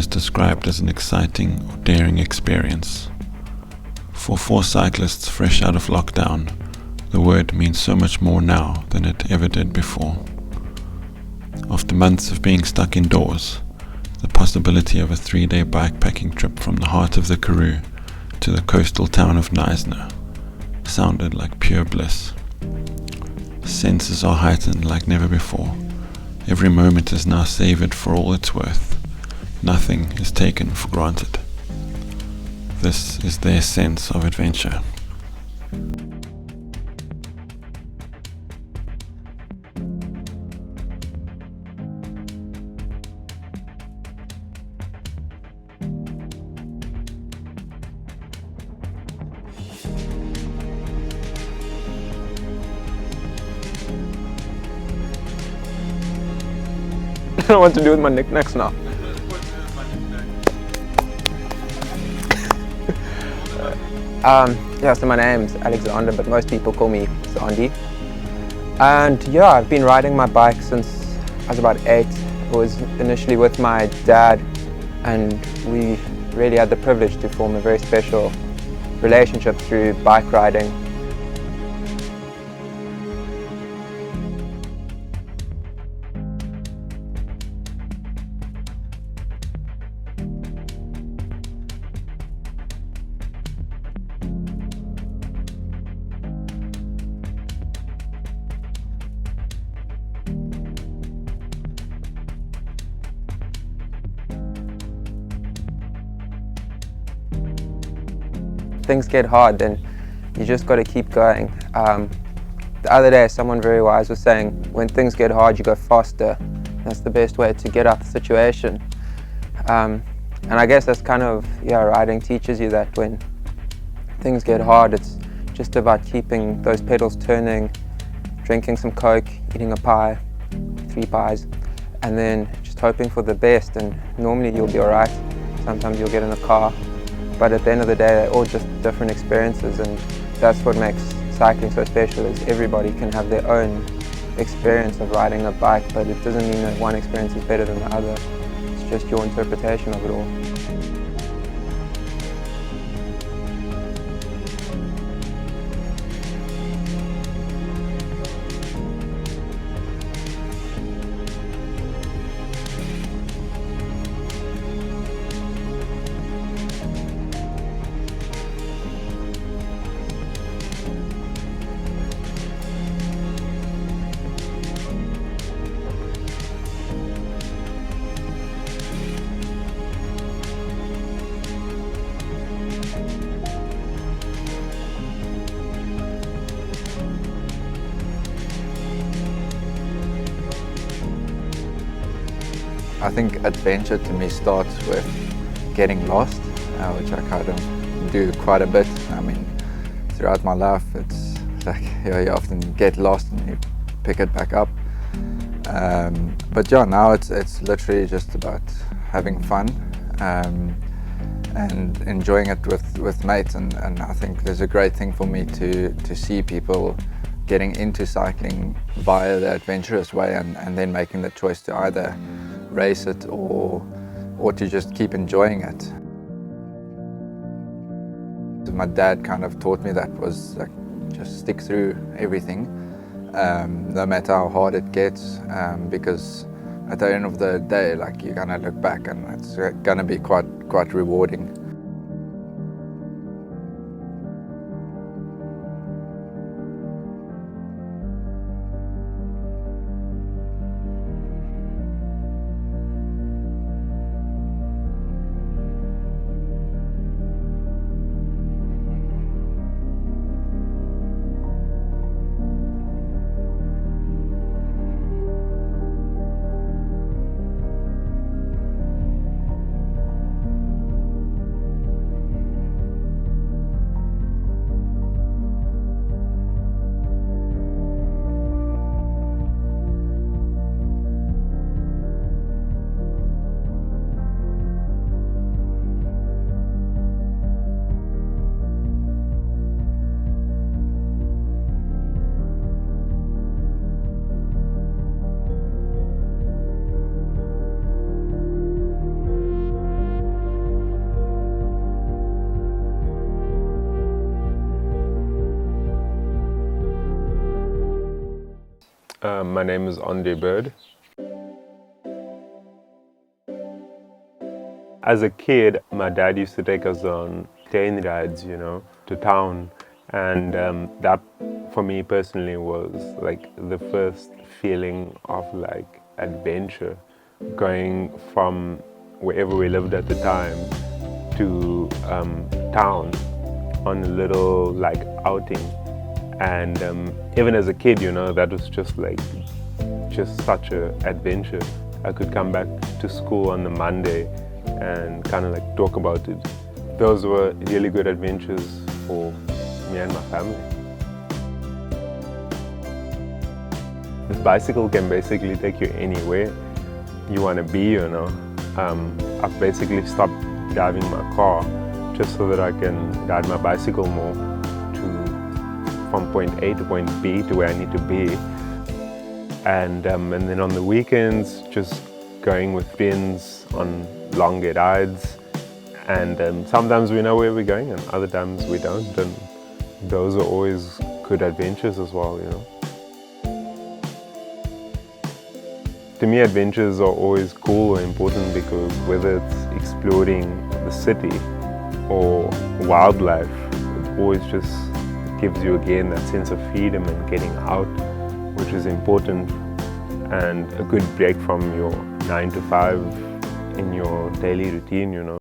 is described as an exciting or daring experience. For 4 cyclists fresh out of lockdown, the word means so much more now than it ever did before. After months of being stuck indoors, the possibility of a 3-day bikepacking trip from the heart of the Karoo to the coastal town of Knysna sounded like pure bliss. Senses are heightened like never before. Every moment is now savoured for all it's worth. Nothing is taken for granted. This is their sense of adventure. I don't know what to do with my knickknacks now. So my name's Alexander, but most people call me Zandi. And yeah, I've been riding my bike since I was about 8. I was initially with my dad, and we really had the privilege to form a very special relationship through bike riding. Things get hard, then you just got to keep going. The other day someone very wise was saying, when things get hard you go faster. That's the best way to get out the situation. And I guess that's kind of, riding teaches you that when things get hard, it's just about keeping those pedals turning, drinking some Coke, eating a pie, 3 pies, and then just hoping for the best, and normally you'll be alright. Sometimes you'll get in a car. But at the end of the day, they're all just different experiences, and that's what makes cycling so special, is everybody can have their own experience of riding a bike, but it doesn't mean that one experience is better than the other. It's just your interpretation of it all. I think adventure to me starts with getting lost, which I kind of do quite a bit. I mean, throughout my life, it's like you often get lost and you pick it back up. But yeah, now it's literally just about having fun and enjoying it with mates. And I think there's a great thing for me to see people getting into cycling via the adventurous way and then making the choice to either race it or to just keep enjoying it. My dad kind of taught me that was like, just stick through everything, no matter how hard it gets, because at the end of the day, like, you're gonna look back and it's gonna be quite rewarding. My name is Andre Bird. As a kid, my dad used to take us on train rides, to town. And that, for me personally, was like the first feeling of like adventure. Going from wherever we lived at the time to town on a little like outing. And even as a kid, that was just such an adventure. I could come back to school on the Monday and kind of like talk about it. Those were really good adventures for me and my family. This bicycle can basically take you anywhere you want to be, I've basically stopped driving my car just so that I can ride my bicycle more from point A to point B to where I need to be. And then on the weekends, just going with friends on longer rides. And sometimes we know where we're going and other times we don't. And those are always good adventures as well, To me, adventures are always cool and important because whether it's exploring the city or wildlife, it always just gives you again that sense of freedom and getting out, which is important, and a good break from your 9 to 5 in your daily routine,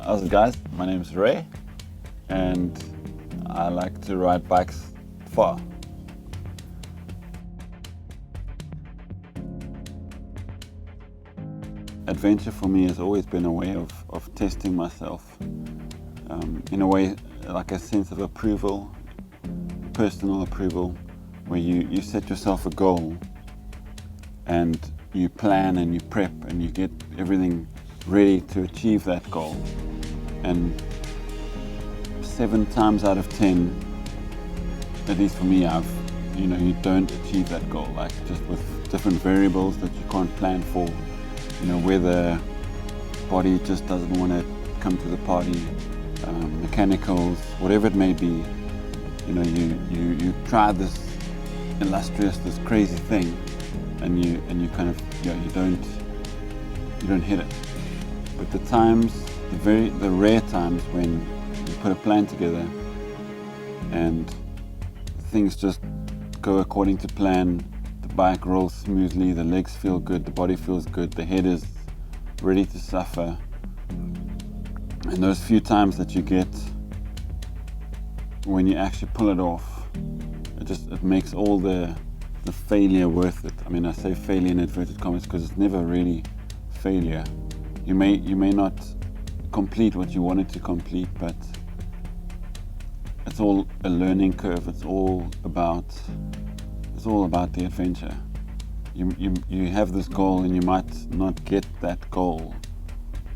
How's it, guys? My name is Ray and I like to ride bikes far. Adventure for me has always been a way of testing myself, in a way like a sense of approval, personal approval, where you set yourself a goal and you plan and you prep and you get everything ready to achieve that goal. And 7 times out of 10, at least for me, you don't achieve that goal, like just with different variables that you can't plan for, whether body just doesn't want to come to the party, mechanicals, whatever it may be, you try this illustrious, this crazy thing, and you kind of, you don't hit it. But the times, the rare times when you put a plan together and things just go according to plan, the bike rolls smoothly, the legs feel good, the body feels good, the head is ready to suffer. And those few times that you get when you actually pull it off, it makes all the failure worth it. I mean, I say failure in inverted commas because it's never really failure. You may not complete what you wanted to complete, but it's all a learning curve. It's all about the adventure. You have this goal and you might not get that goal,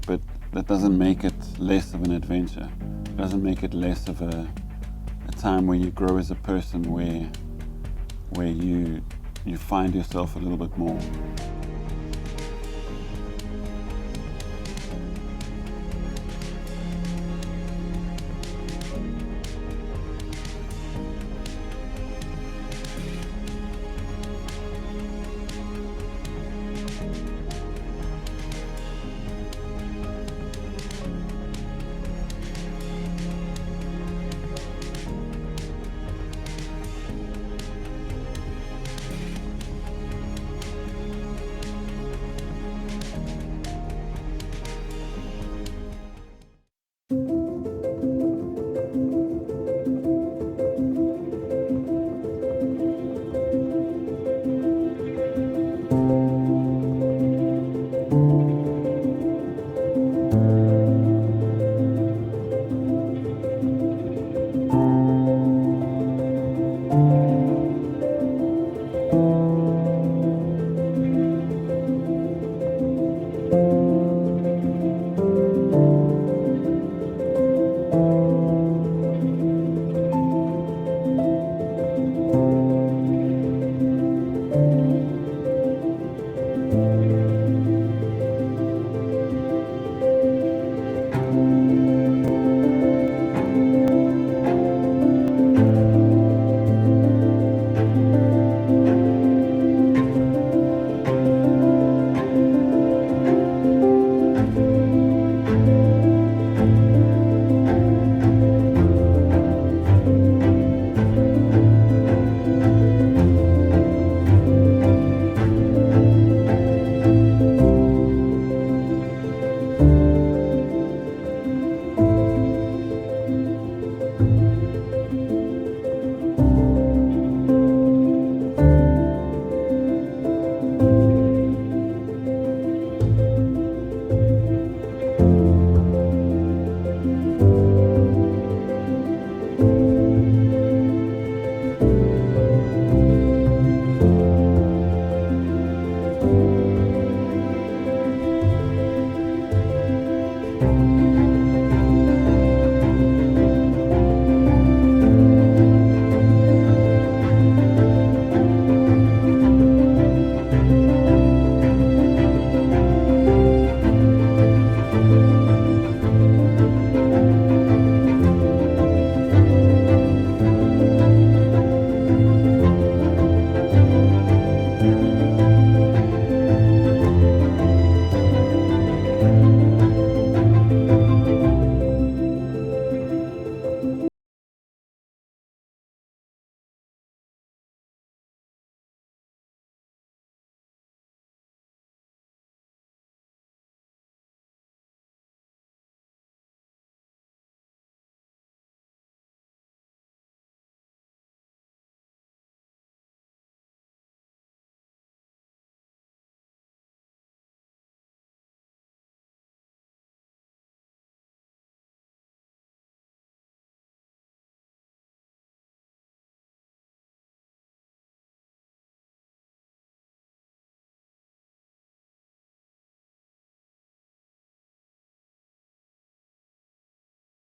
but that doesn't make it less of an adventure. It doesn't make it less of a time where you grow as a person, where you find yourself a little bit more.